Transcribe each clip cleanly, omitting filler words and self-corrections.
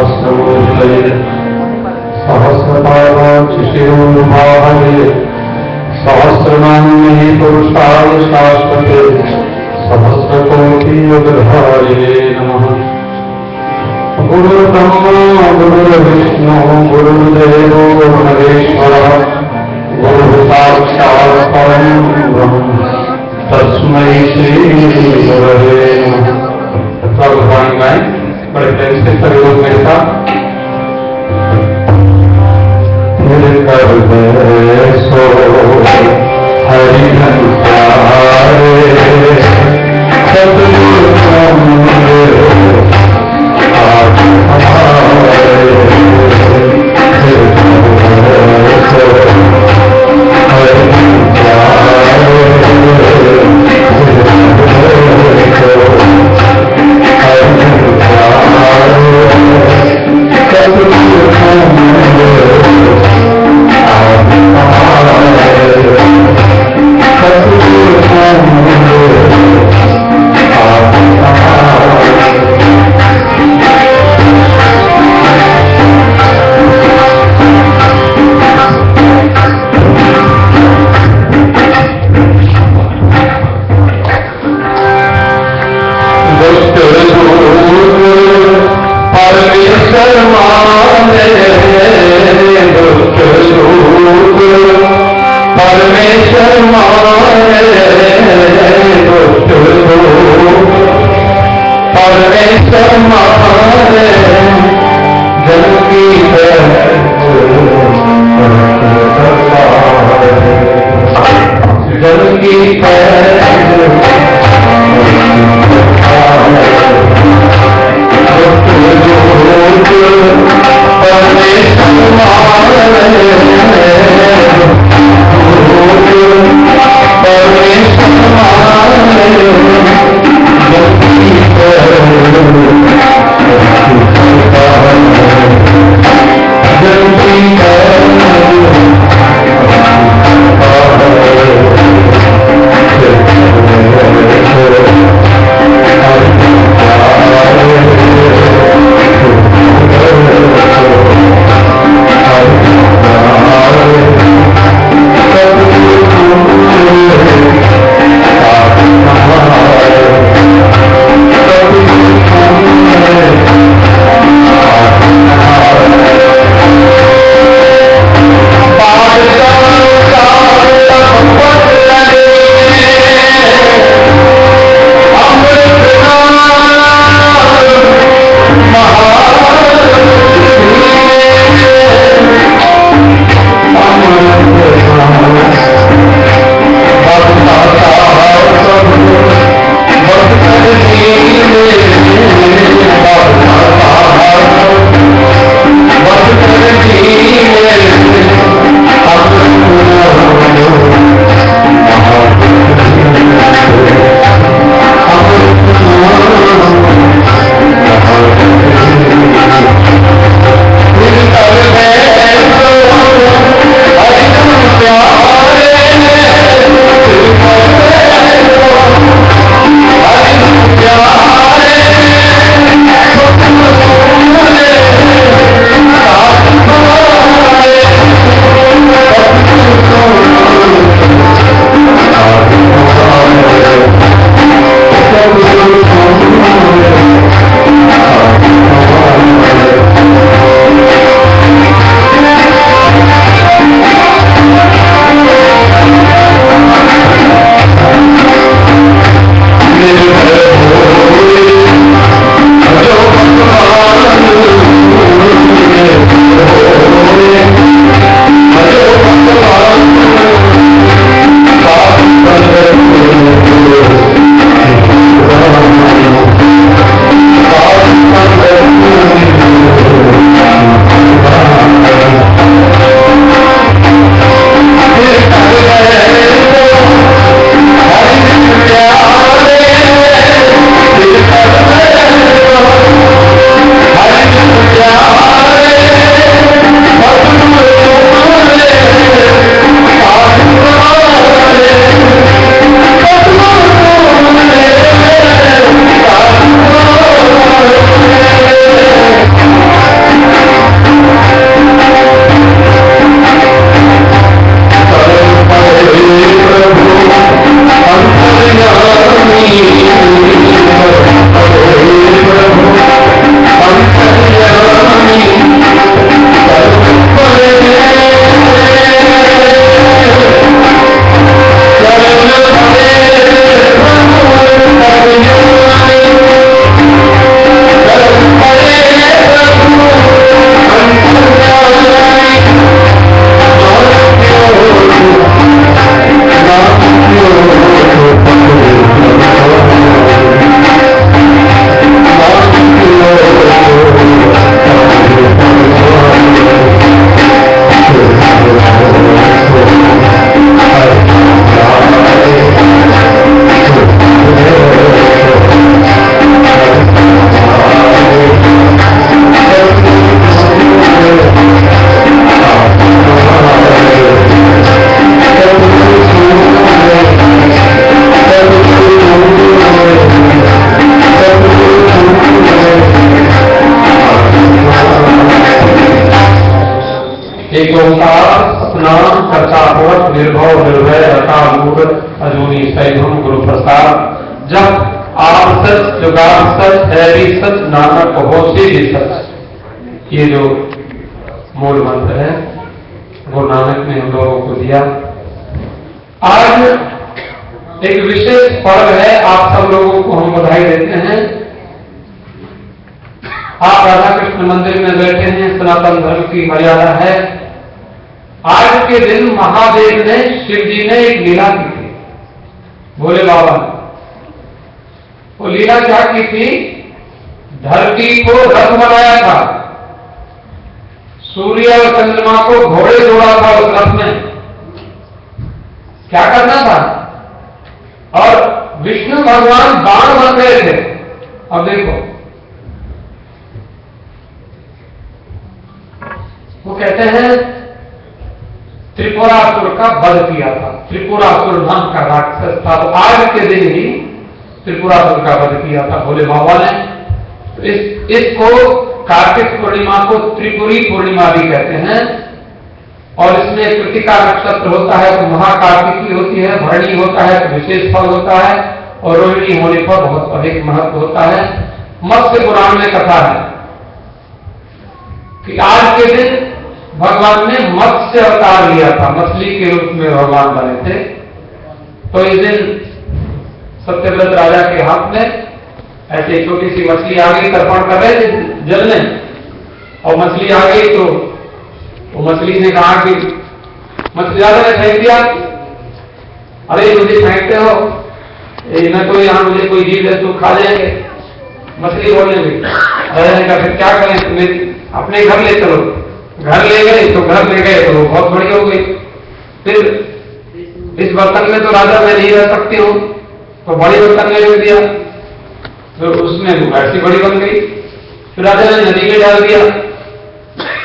सहस्रमूर्तये सहस्रपादाक्षिशिरोरुभाहये सहस्रनाम्नि पुरुषाय शाश्वते सहस्रकोटियुगधारिणे नमः। गुरुर्ब्रह्मा गुरुर्विष्णु गुरुर्देवो महेश्वरः गुरुः साक्षात् परं ब्रह्म तस्मै श्री गुरवे नमः। भगवान गाय बड़े प्रेम से सभी लोग मेरे साथ सो हरि एक ओंकार सतनाम कर्ता पुरख निर्भव निर्भय अकाल मूर्त अजूनी सैभम गुरु प्रसाद। जब आप सच जुगाड़ सच है भी सच नानक हो से भी सच, ये जो मूल मंत्र है गुरु नानक ने हम लोगों को दिया। आज एक विशेष पर्व है, आप सब लोगों को हम बधाई देते हैं। आप राधा कृष्ण मंदिर में बैठे हैं, सनातन धर्म की मर्यादा है। आज के दिन महादेव ने, शिव जी ने एक लीला की थी, भोले बाबा ने। वो लीला क्या की थी? धरती को रथ बनाया था, सूर्य और चंद्रमा को घोड़े जोड़ा था उस रथ में। क्या करना था? और विष्णु भगवान बाण बन गए थे। अब देखो, वो कहते हैं त्रिपुरासुर का वध किया था। त्रिपुरासुर नाम का राक्षस था, तो आज के दिन ही त्रिपुरासुर का वध किया था भोले बाबा ने। तो इसको कार्तिक पूर्णिमा को त्रिपुरी पूर्णिमा भी कहते हैं। और इसमें कृतिका नक्षत्र होता है तो महाकार्तिकी होती है, भरणी होता है तो विशेष फल होता है, और रोहिणी होने पर बहुत अधिक महत्व होता है। मत्स्य पुराण में कथा है कि आज के दिन भगवान ने मत्स्य अवतार लिया था, मछली के रूप में भगवान बने थे। तो इस दिन सत्यव्रत राजा के हाथ में ऐसे छोटी सी मछली आ गई, तर्पण कर रहे थे जल में, और मछली आ गई तो वो मछली ने कहा कि मछली राजा ने फेंक दिया, अरे मुझे फेंकते हो, न तो यहाँ मुझे कोई जीव जंतु खा जाएंगे। मछली बोलने लगी। राजा ने कहा फिर क्या करें, तुम्हें अपने घर ले चलो। घर ले गए तो घर ले गए तो बहुत बड़ी हो गई। फिर इस बर्तन में तो राजा मैं नहीं रह सकती हूँ, तो बड़ी बर्तन में रख दिया, तो उसमें ऐसी बड़ी बन गई। फिर राजा ने नदी में डाल दिया,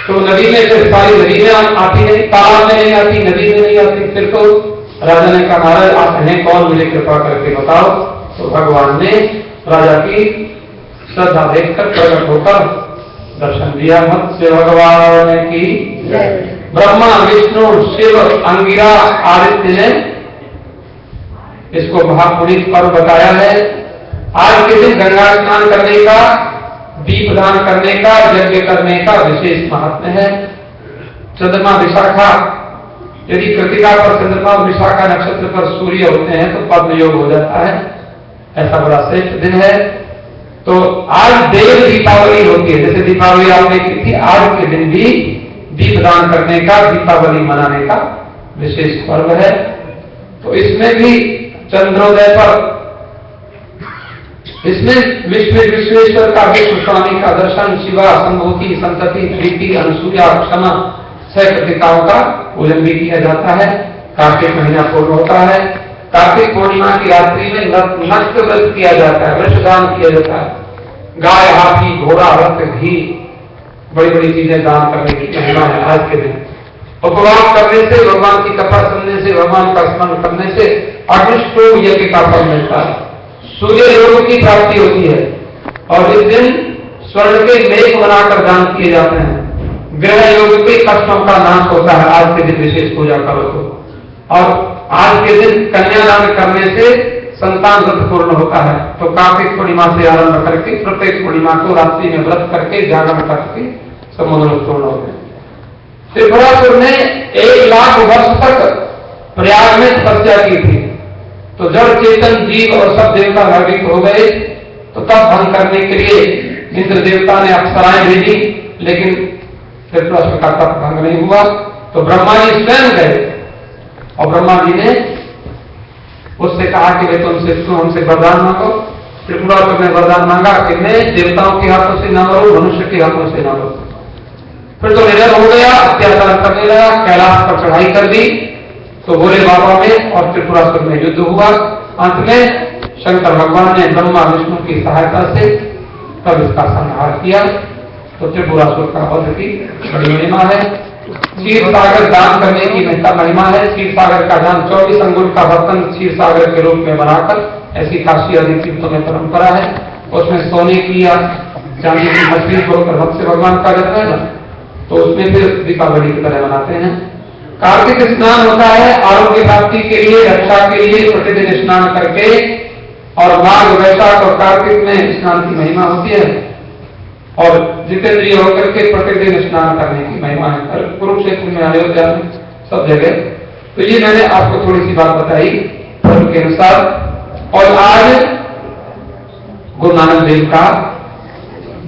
तो नदी में फिर सारी नदी में आती नहीं, तालाब में नहीं आती, नदी में नहीं आती। फिर तो राजा ने कहा महाराज आप हैं कौन, मुझे कृपा करके बताओ। तो भगवान ने राजा की श्रद्धा देखकर प्रकट होकर दर्शन दिया। मत्स्य भगवान की ब्रह्मा विष्णु शिव अंगिरा आदित्य ने इसको महापुनीत पर्व बताया है। आज के दिन गंगा स्नान करने का, दीपदान करने का, यज्ञ करने का विशेष महत्व है। चंद्रमा विशाखा, यदि कृतिका पर चंद्रमा विशाखा नक्षत्र पर सूर्य होते हैं तो पद्म योग हो जाता है, ऐसा बड़ा श्रेष्ठ दिन है। तो आज देव दीपावली होती है, जैसे दीपावली आपने की थी, आज के दिन भी दीपदान करने का, दीपावली मनाने का विशेष पर्व है। तो इसमें भी चंद्रोदय पर, इसमें विश्वेश्वर का, विश्व स्वामी का दर्शन, शिवा संभूति संतति प्रीति अनुसूया क्षमा 6 कृतिकाओं का पूजन भी किया जाता है। कार्तिक महीना पूर्ण होता है। कार्तिक पूर्णिमा की रात्रि में नक्त व्रत किया जाता है, वृषदान किया जाता है। गाय, हाथी, घोड़ा, रथ, घी, बड़ी बड़ी चीजें दान करने की महिमा है आज के दिन। उपवास करने से, भगवान की कथा सुनने से, भगवान का स्मरण करने से अग्निष्टोम यज्ञ का फल मिलता है, सूर्य योग की प्राप्ति होती है। और इस दिन स्वर्ण के मेघ बनाकर दान किए जाते हैं। ग्रह योग के कष्टों का नाश होता है आज के दिन विशेष पूजा करो तो। और आज के दिन कन्यादान करने से संतान व्रत पूर्ण होता है। तो कार्तिक पूर्णिमा से आरंभ करके प्रत्येक पूर्णिमा को रात्रि में व्रत करके जागरण करके संबंध पूर्ण होते हैं। त्रिपुरासुर ने 1 लाख वर्ष तक प्रयाग में तपस्या की थी। तो जड़ चेतन जीव और सब देवता भयभीत हो गए, तो तब भंग करने के लिए इंद्र देवता ने अप्सराएं भेजी, लेकिन त्रिपुरासुर का तप भंग नहीं हुआ। तो ब्रह्मा जी स्वयं गए और ब्रह्मा जी ने उससे कहा कि वे तुम हमसे वरदान मांगो। त्रिपुरासुर ने वरदान मांगा कि मैं देवताओं के हाथों से न मरूं, मनुष्य के हाथों से न मरूं। फिर तो निडर हो गया, अत्याचार करने लगा, कैलाश पर चढ़ाई कर दी। तो भोले बाबा में और त्रिपुरासुर में युद्ध हुआ। अंत में शंकर भगवान ने ब्रह्मा विष्णु की सहायता से तब इसका संहार किया। तो त्रिपुरासुर का वध की बड़ी महिमा है। क्षीर सागर दान करने की महिमा है। क्षीर सागर का दान 24 अंगुल का बर्तन क्षीर सागर के रूप में बनाकर, ऐसी काशी आदि तीर्थों में परंपरा है। उसमें सोने की या चांदी की मछली छोड़कर मत्स्य भगवान का जन्म है ना, तो उसमें फिर दीपावली की तरह मनाते हैं। कार्तिक स्नान होता है आरोग्य प्राप्ति के लिए, रक्षा के लिए प्रतिदिन स्नान करके, और माघ वैशाख और कार्तिक में स्नान की महिमा होती है और जितेंद्रिय होकर के प्रतिदिन स्नान करने की महिमा है। कुरुक्षेत्र में, अयोध्या में, सब जगह। तो ये मैंने आपको थोड़ी सी बात बताई धर्म के अनुसार। और आज गुरु नानक देव का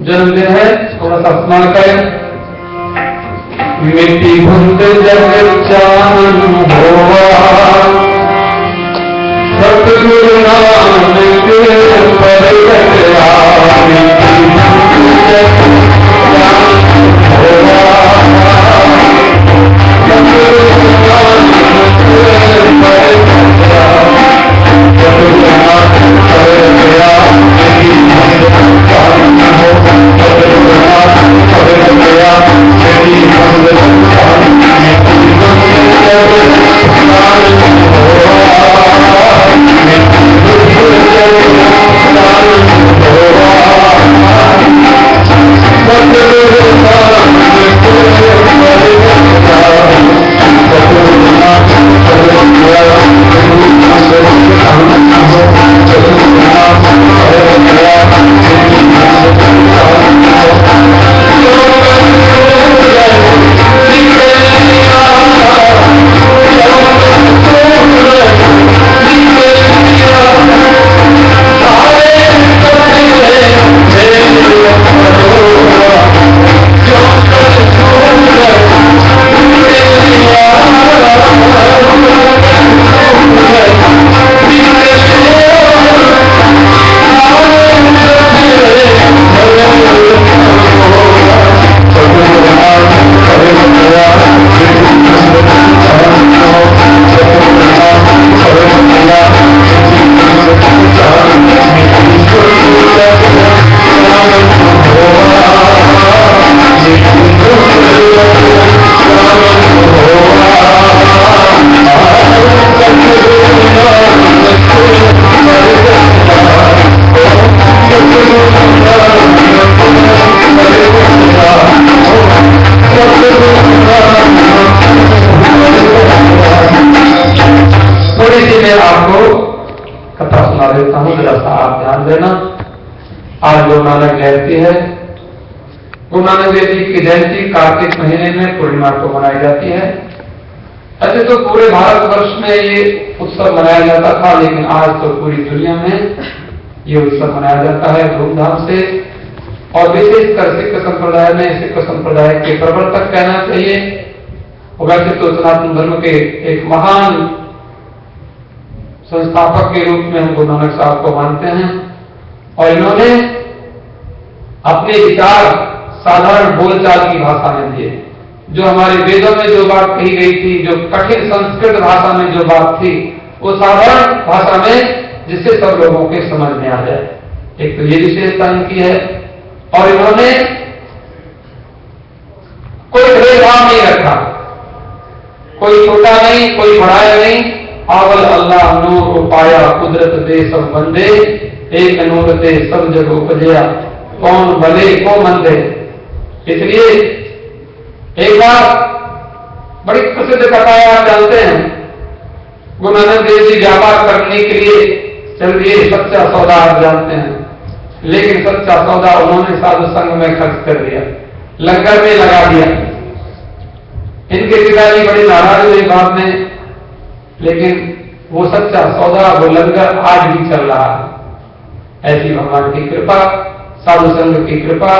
जन्मदिन है, थोड़ा सा स्मरण करें। मिट्टी भुंद जग चानन होवा, सतगुरु नानक पर कटरा। मिट्टी भुंद जग चानन होवा, सतगुरु नानक पर कटरा। सतगुरु नानक पर गया, मिट्टी भुंद जग चानन होवा, सतगुरु नानक पर गया, मिट्टी भुंद जग चानन, मिट्टी भुंद जग चानन होवा, मिट्टी भुंद जग चानन होवा। सतगुरु नानक पर गया, सतगुरु नानक पर गया, मिट्टी भुंद जग चानन होवा, सतगुरु नानक पर गया, मिट्टी भुंद जग चानन आज गुरु नानक जयंती है। गुरु नानक देव जी की जयंती कार्तिक महीने में पूर्णिमा को मनाई जाती है। ऐसे तो पूरे भारतवर्ष में ये उत्सव मनाया जाता था, लेकिन आज तो पूरी दुनिया में ये उत्सव मनाया जाता है धूमधाम से। और विशेषकर सिख संप्रदाय में, सिख संप्रदाय के प्रवर्तक कहना चाहिए, वैसे तो सनातन धर्म के एक महान संस्थापक के रूप में हम गुरु नानक साहब को मानते हैं। और इन्होंने अपने विचार साधारण बोलचाल की भाषा में दिए। जो हमारे वेदों में जो बात कही गई थी, जो कठिन संस्कृत भाषा में जो बात थी, वो साधारण भाषा में जिससे सब लोगों के समझ में आ जाए। एक तो ये विशेषता इनकी है। और इन्होंने कोई भेदभाव नहीं रखा, कोई छोटा नहीं, कोई बढ़ाया नहीं। आवल अल्लाह नूर उपाया, कुदरत दे सब बंदे, एक नूर दे सब जग उपजया, कौन भले को मंदे। इसलिए एक बार बड़ी प्रसिद्ध कथा आप जानते हैं, गुरु नानक देव जी व्यापार करने के लिए चल दिए, सच्चा सौदा आप जानते हैं। लेकिन सच्चा सौदा उन्होंने साधु संघ में खर्च कर दिया, लंगर में लगा दिया। इनके पिताजी बड़े नाराज हुए बात में, लेकिन वो सच्चा सौदा, वो लंगर आज भी चल रहा है। ऐसी भगवान की कृपा, साधु संघ की कृपा।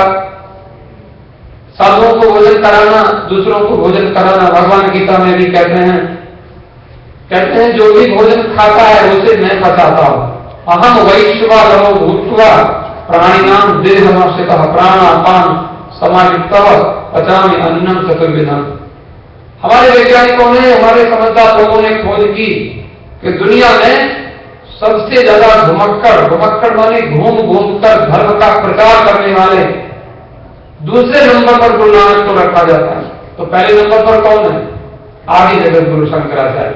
साधुओं को भोजन कराना, दूसरों को भोजन कराना, भगवान गीता में भी कहते हैं जो भी भोजन खाता है उसे मैं पचाता हूं। अहम वैश्वा नमो भूत्वा प्राणिनाम देहमाश्रितः प्राणापान समायुक्तः पचामि अन्नम चतुर्विधम्। हमारे वैज्ञानिकों ने, हमारे समझदार लोगों ने खोज की कि दुनिया में सबसे ज्यादा घुमक्कड़ माने घूम घूम कर धर्म का प्रचार करने वाले दूसरे नंबर पर गुरु नानक को रखा जाता है। तो पहले नंबर पर कौन है? आदि जगत गुरु शंकराचार्य।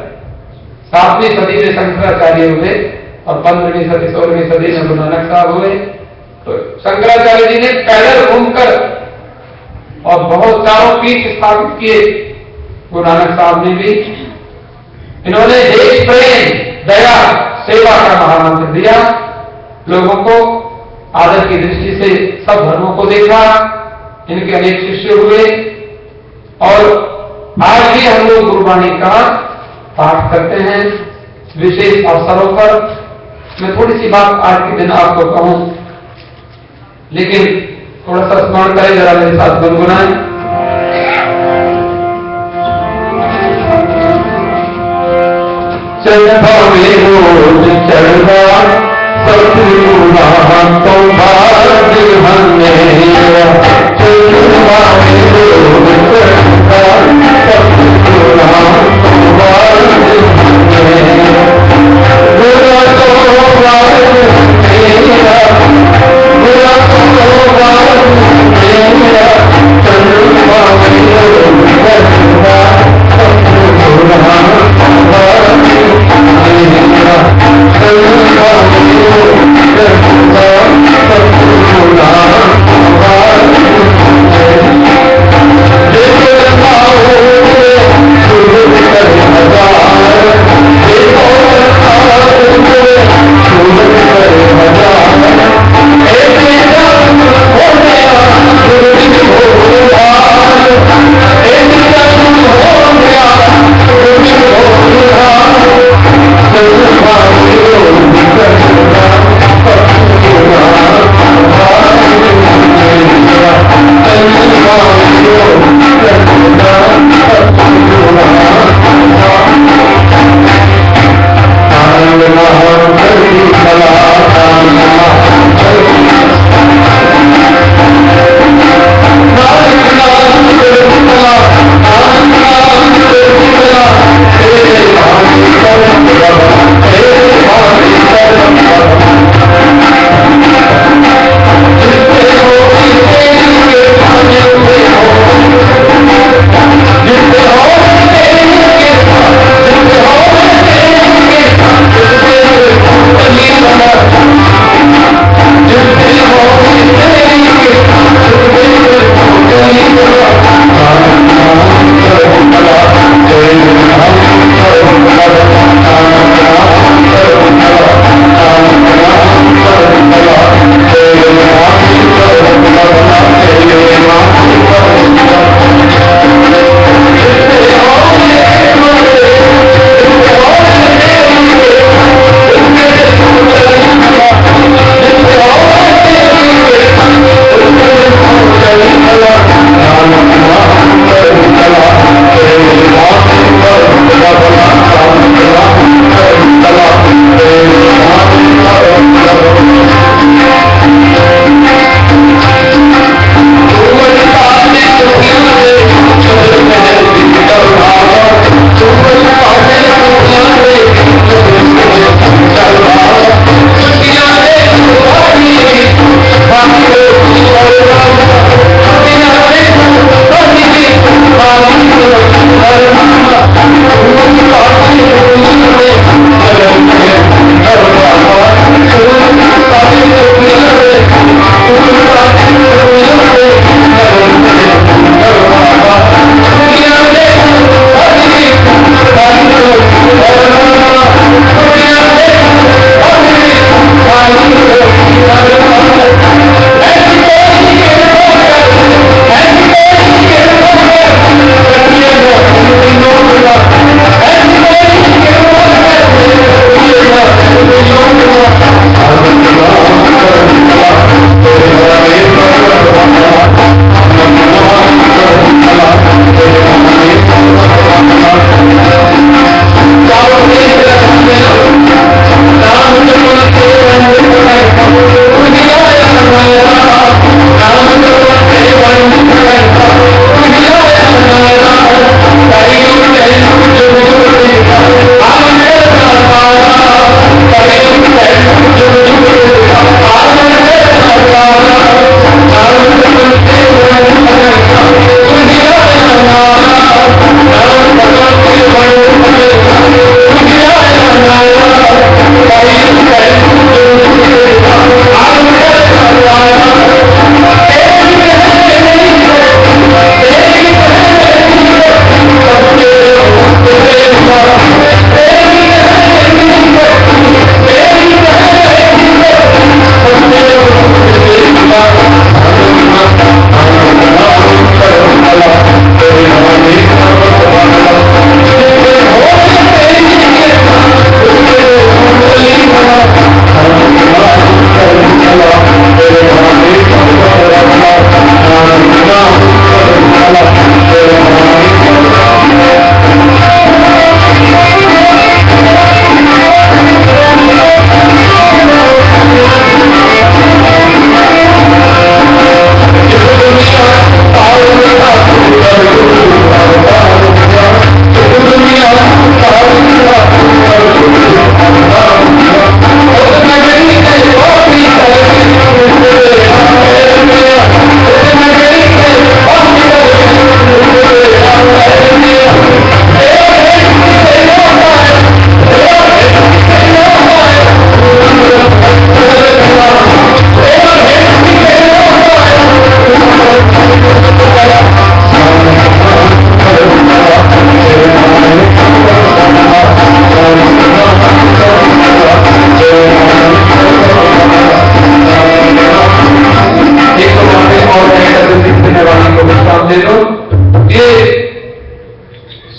7वीं सदी में शंकराचार्य हुए और 15वीं सदी 16वीं सदी में गुरु नानक साहब हुए। तो शंकराचार्य जी ने पैदल घूमकर और बहुत चारों पीठ स्थापित किए गुरु नानक साहब ने भी। इन्होंने देश प्रेम, दया, सेवा का महामंत्र दिया। लोगों को आदर की दृष्टि से सब धर्मों को देखा। इनके अनेक शिष्य हुए और आज भी हम लोग गुरुवाणी का पाठ करते हैं विशेष अवसरों पर। मैं थोड़ी सी बात आज के दिन आपको कहूं, लेकिन थोड़ा सा स्मरण करें, जरा मेरे साथ गुनगुनाएं। चढ़वा सतगुरुना तो भाग्य हमने चढ़वा सतगुरुना तो भाग्य हमने बुरा तो भाग्य मेरा, बुरा तो भाग्य मेरा, चढ़वा सतगुरुना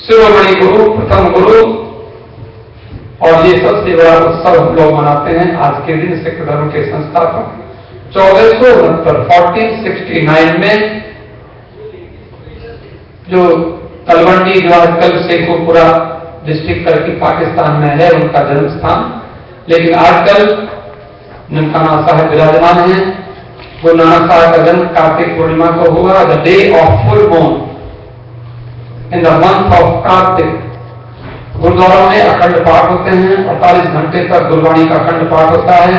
शिरोमणि गुरु, प्रथम गुरु, और ये सबसे बड़ा उत्सव हम लोग मनाते हैं आज के दिन सिख धर्म के संस्थापक 1469 में जो तलवंडी जो आजकल शेखोपुरा डिस्ट्रिक्ट करके पाकिस्तान में है उनका जन्म स्थान, लेकिन आजकल ननकाना साहब विराजमान है। गुरु नानक साहब का जन्म कार्तिक पूर्णिमा को हुआ, the day of full moon in the month of Kartik. गुरुद्वारों में अखंड पाठ होते हैं, 48 घंटे तक गुरबाणी का अखंड पाठ होता है।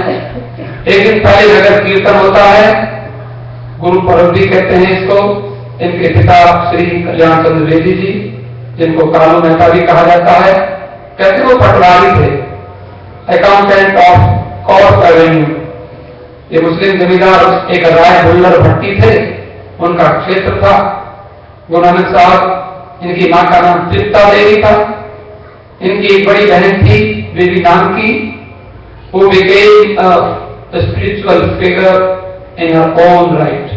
एक दिन पहले नगर कीर्तन होता है, गुरु पर्व भी कहते हैं इसको। इनके पिता श्री कल्याण चंद्र बेदी जी, जिनको कालू मेहता भी कहा जाता है, कहते वो पटवारी थे, अकाउंटेंट ऑफ कॉर्प एवेन्यू। ये मुस्लिम जमींदार एक राय बुल्लर भट्टी थे, उनका क्षेत्र था। गुरु नानक साहब, इनकी मां का नाम तृप्ता देवी था, इनकी एक बड़ी बहन थी बेबी नाम की, वो became a spiritual figure in her own right।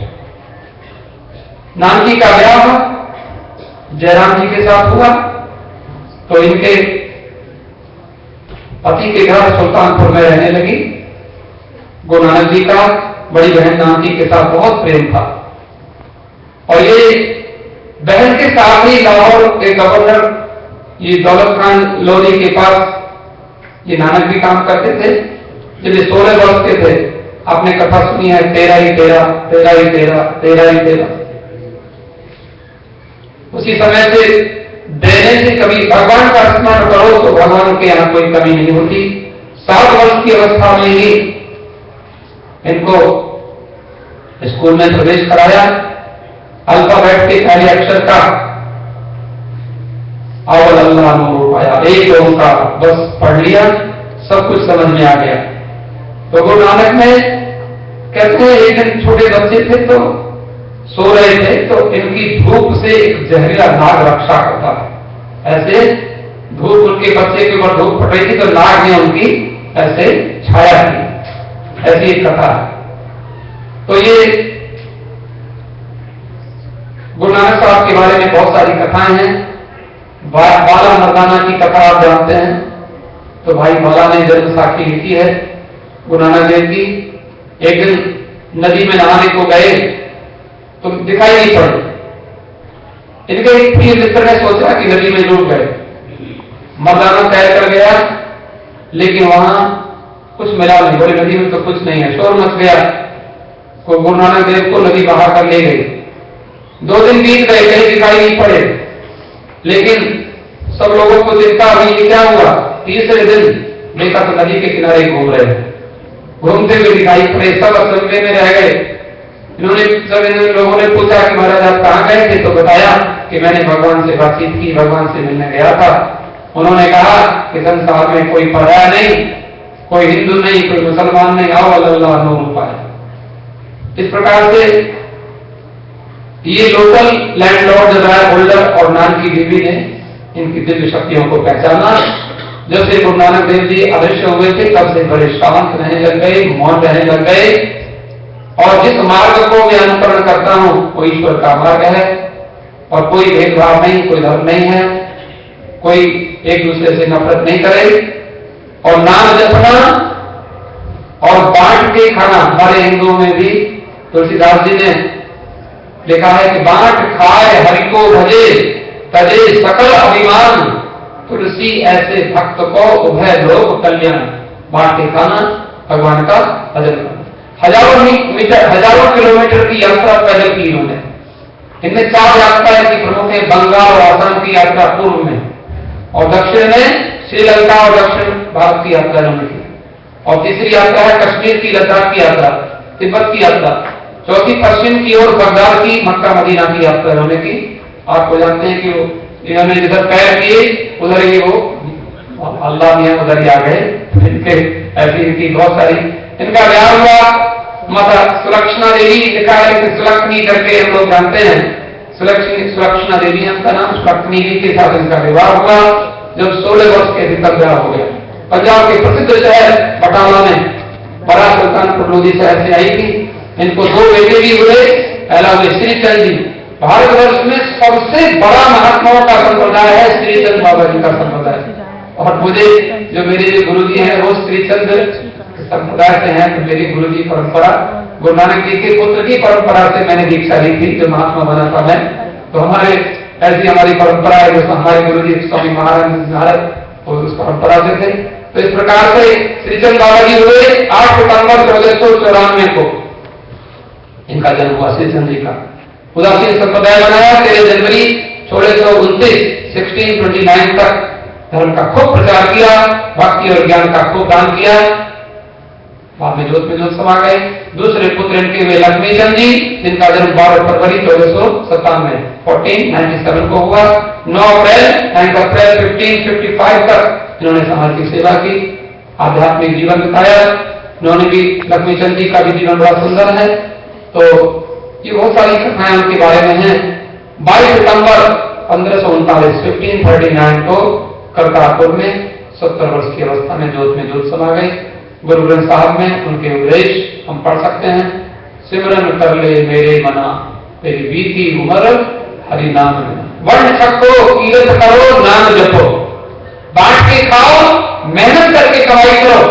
Nanaki का ब्याह जयराम जी के साथ हुआ, तो इनके पति के घर सुल्तानपुर में रहने लगी। गुरु नानक जी का बड़ी बहन नानकी के साथ बहुत प्रेम था, और ये बहन के साथ ही लाहौर के गवर्नर ये दौलत खान लोधी के पास ये नानक भी काम करते थे। जब ये 16 वर्ष के थे, आपने कथा सुनी है, 13 ही 13, 13 ही 13, 13 ही 13। उसी समय से देने से कभी भगवान का स्मरण करो तो भगवान के यहां कोई कमी नहीं होती। 7 वर्ष की अवस्था में ही इनको स्कूल में प्रवेश कराया। अल्फाबेट के पहले अक्षर का अवल अल्लाह नूर पाया, एक ओंकार, बस पढ़ लिया, सब कुछ समझ में आ गया। तो गुरु नानक में कहते हैं एक दिन छोटे बच्चे थे तो सो रहे थे, तो इनकी धूप से एक जहरीला नाग रक्षा करता है। ऐसे धूप, उनके बच्चे के ऊपर धूप पड़ रही थी तो नाग ने उनकी ऐसे छाया की, ऐसी एक कथा है। तो ये गुरु नानक साहब के बारे में बहुत सारी कथाएं हैं। बाला मर्दाना की कथा आप जानते हैं, तो भाई बाला ने जन्म साखी लिखी है गुरु नानक देव की। एक दिन नदी में नहाने को गए तो दिखाई नहीं पड़े। इनके एक प्रिय मित्र ने सोचा कि नदी में डूब गए। मर्दाना तैर कर गया, लेकिन वहां कुछ मिला नहीं, बड़ी नदी में तो कुछ नहीं है, शोर मच गया। को गुरु नानक देव को नदी बहा कर ले गई। 2 दिन बीत गए, कहीं दिखाई नहीं पड़े, लेकिन सब लोगों को चिंता हुई कि क्या हुआ। तीसरे दिन देखा तो नदी के किनारे घूम रहे हैं, घूमते हुए दिखाई पड़े। सब असमझे में रह गए। इन्होंने सब इन लोगों ने पूछा कि महाराज आप कहाँ गए थे, तो बताया कि मैंने भगवान से बातचीत की, भगवान से मिलने गया था। उन्होंने कहा कि संसार में कोई पराया नहीं, कोई हिंदू नहीं, कोई मुसलमान नहीं, आओ अल्लाह नूर पाए। इस प्रकार से ये लोकल लैंडलॉर्ड राय होल्डर और नानकी बीबी ने इनकी दिव्य शक्तियों को पहचाना। जब से गुरु नानक देव जी अदृश्य हुए थे, तब से बड़े शांत रहने लग गए, मौन रहने लग गए। और जिस मार्ग को मैं अनुसरण करता हूं वो ईश्वर का मार्ग है, और कोई भेदभाव नहीं, कोई धर्म नहीं है, कोई एक दूसरे से नफरत नहीं करे। और नाम जपना और बांट के खाना, हमारे हिंदुओं में भी तुलसीदास जी ने लिखा है कि बांट खाए हरि को भजे, तजे सकल अभिमान, तुलसी ऐसे भक्त को उभय लोक कल्याण। बांट के खाना, भगवान का भजन करना। हजारों किलोमीटर की यात्रा पैदल की इन्होंने। इनमें 4 यात्राएं की प्रमुख है, बंगाल और आसाम की यात्रा पूर्व में, और दक्षिण में श्रीलंका और दक्षिण भारत की यात्रा इन्होंने की, और तीसरी यात्रा है कश्मीर की, लद्दाख की यात्रा, तिब्बत की यात्रा, चौथी पश्चिम की ओर बगदाद की, मक्का मदीना की यात्रा इन्होंने की। आपको जानते हैं कि इन्होंने जिधर पैर किए उधर ही वो अल्लाह ने उधर ही आ गए। इनके ऐसी इनकी बहुत सारी, इनका ब्याह हुआ माता सुलक्षणा देवी, लिखा है कि सुलक्षणी करके हम लोग जानते हैं। सुलक्षणा देवी उनका नाम, सुलक्षणी के साथ इनका विवाह हुआ जब 16 वर्ष के भीतर ब्याह हो गया। पंजाब के प्रसिद्ध शहर बटाला में बड़ा सुल्तानपुर लोधी शहर से आई थी। इनको 2 बेटे भी हुए। पहला हुए श्रीचंद जी, भारतवर्ष में सबसे बड़ा महात्माओं का संप्रदाय है श्रीचंद बाबा जी का संप्रदाय। और मुझे जो मेरे गुरु जी हैं वो श्रीचंद संप्रदाय से हैं, तो मेरी गुरु जी परंपरा गुरु नानक जी के पुत्र की परंपरा से मैंने दीक्षा ली थी, जो महात्मा बना था मैं। तो हमारे ऐसी हमारी परंपरा है, जो हमारे गुरु जी स्वामी महाराज उस परंपरा से थे। तो इस प्रकार से श्रीचंद बाबा जी हुए 8 सितंबर 1494 को इनका जन्म हुआ, श्रीचंद जी का। उदासीन संप्रदाय बनाया 13 जनवरी 1629 1629 तक धर्म का खूब प्रचार किया, भक्ति और ज्ञान का खूब दान किया। बाद में जोत समा गए। दूसरे पुत्र इनके वे लक्ष्मी चंद जी, जिनका जन्म 12 फरवरी 1497 को हुआ। 9 अप्रैल 1555 तक इन्होंने समाज की सेवा की, आध्यात्मिक जीवन बिताया। इन्होंने भी लक्ष्मी चंद जी का भी जीवन बड़ा सुंदर है। तो ये बहुत सारी कथाएं उनके बारे में हैं। 22 सितंबर 1539 को करतारपुर में 70 वर्ष की अवस्था में जोत समा गए। गुरु ग्रंथ साहब में उनके उपदेश हम पढ़ सकते हैं। सिमरन कर ले मेरे मना, तेरी बीती उम्र हरि नाम लेना। वर्ण छको कीरत करो नाम जपो, बांट के खाओ मेहनत करके कमाई करो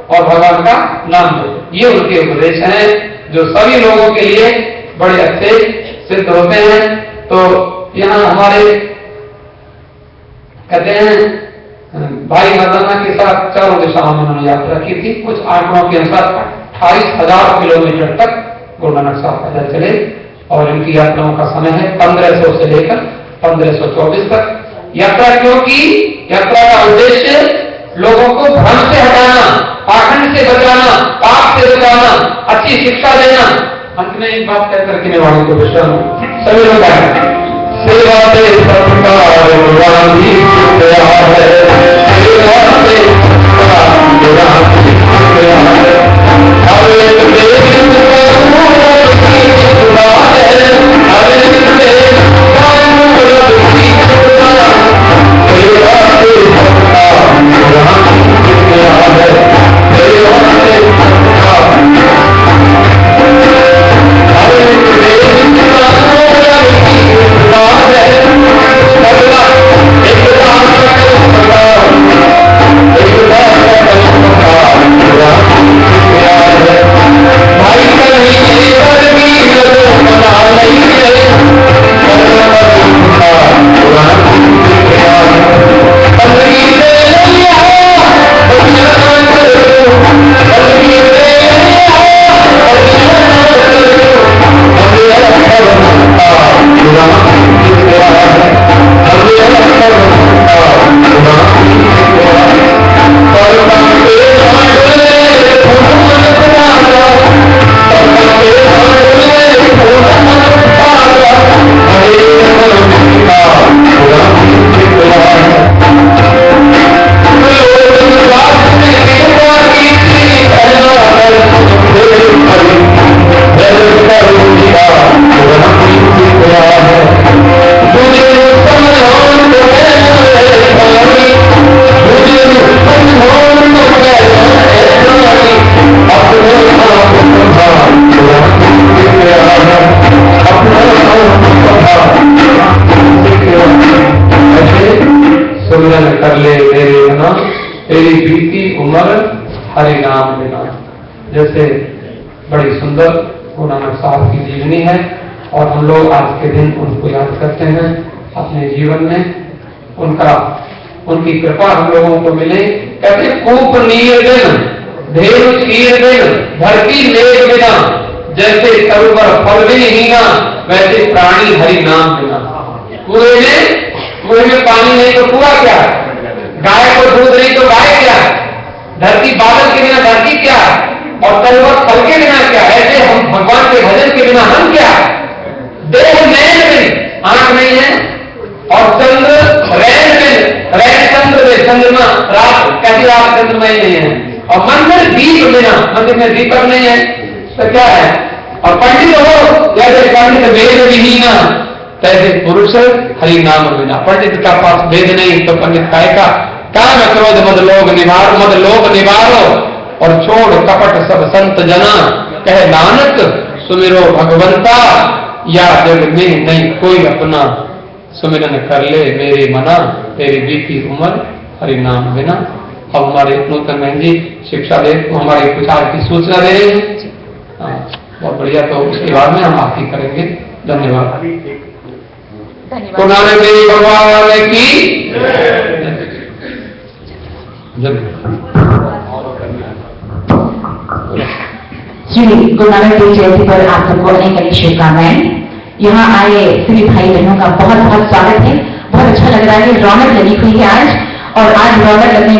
और भगवान का नाम लो। ये उनके उपदेश हैं जो सभी लोगों के लिए बड़े अच्छे सिद्ध होते हैं। तो यहाँ हमारे कहते हैं भाई मर्दाना के साथ चारों दिशाओं में उन्होंने यात्रा की थी। कुछ आंकड़ों के अनुसार 28,000 किलोमीटर तक गुरु नानक साहब पैदल चले और इनकी यात्राओं का समय है 1500 से लेकर 1524 तक। यात्रा क्यों की? यात्रा का उद्देश्य लोगों को भ्रम से हटाना, पाखंड से बचाना, पाप से बचाना, अच्छी शिक्षा देना। अंत में एक बात कहकर के मैं वाणी को विश्राम सभी लोग सेवा से संस्कार गुरानी गया है, सेवा से संस्कार गुरानी गया है। हर एक देश का मूल की खुदा है, हर एक देश का मूल की खुदा। सेवा से संस्कार गुरानी गया है, सेवा से संस्कार। हर एक देश का मूल की खुदा है, कर ले मेरे मना, तेरी बीती उम्र हरि नाम लेना। जैसे बड़ी सुंदर गुरु नानक साहब की जीवनी है और हम लोग आज के दिन उनको याद करते हैं अपने जीवन में। उनकी कृपा हम लोगों को मिले। कहते कूप नीर दिन धेनु चीर दिन धरती लेग बिना, जैसे सरोवर फल भी हीना, वैसे प्राणी हरि नाम बिना। कुएं में पानी नहीं तो कुआं क्या है, गाय को दूध नहीं तो गाय क्या है, धरती बादल के बिना धरती क्या है, और सरोवर फल के बिना क्या है। ऐसे हम भगवान के भजन के बिना हम क्या है। देह नैन में आंख नहीं है, और चंद्र रैन चंद्र में चंद्रमा रात कैसी रात चंद्रमय नहीं है, और मंदिर दीप बिना, मंदिर में दीपक नहीं है तो क्या है। और पंडित हो जैसे पंडित वेद विहीना, तैसे पुरुष हरि नाम बिना। पंडित का पास वेद नहीं तो पंडित काय का। काम क्रोध मद लोग निवारो, और छोड़ कपट सब संत जना, कहे नानक सुमिरो भगवंता। या जग में नहीं कोई अपना, सुमिरन कर ले मेरे मना, तेरी बीती उम्र हरि नाम बिना। अब हमारे नूतन बहन जी शिक्षा दे तो हमारे प्रचार की सूचना दे रहे हैं। बहुत बढ़िया, तो उसके बाद में हम आरती करेंगे। धन्यवाद। तो नानक देव भगवान की श्री गुरु नानक देव जयंती पर आप सबको अनेक अनेक शुभकामनाएं। यहाँ आए सभी भाई बहनों का बहुत बहुत स्वागत है। बहुत अच्छा लग रहा है, रौनक लगी हुई है आज, और आज रौनक लगने वाली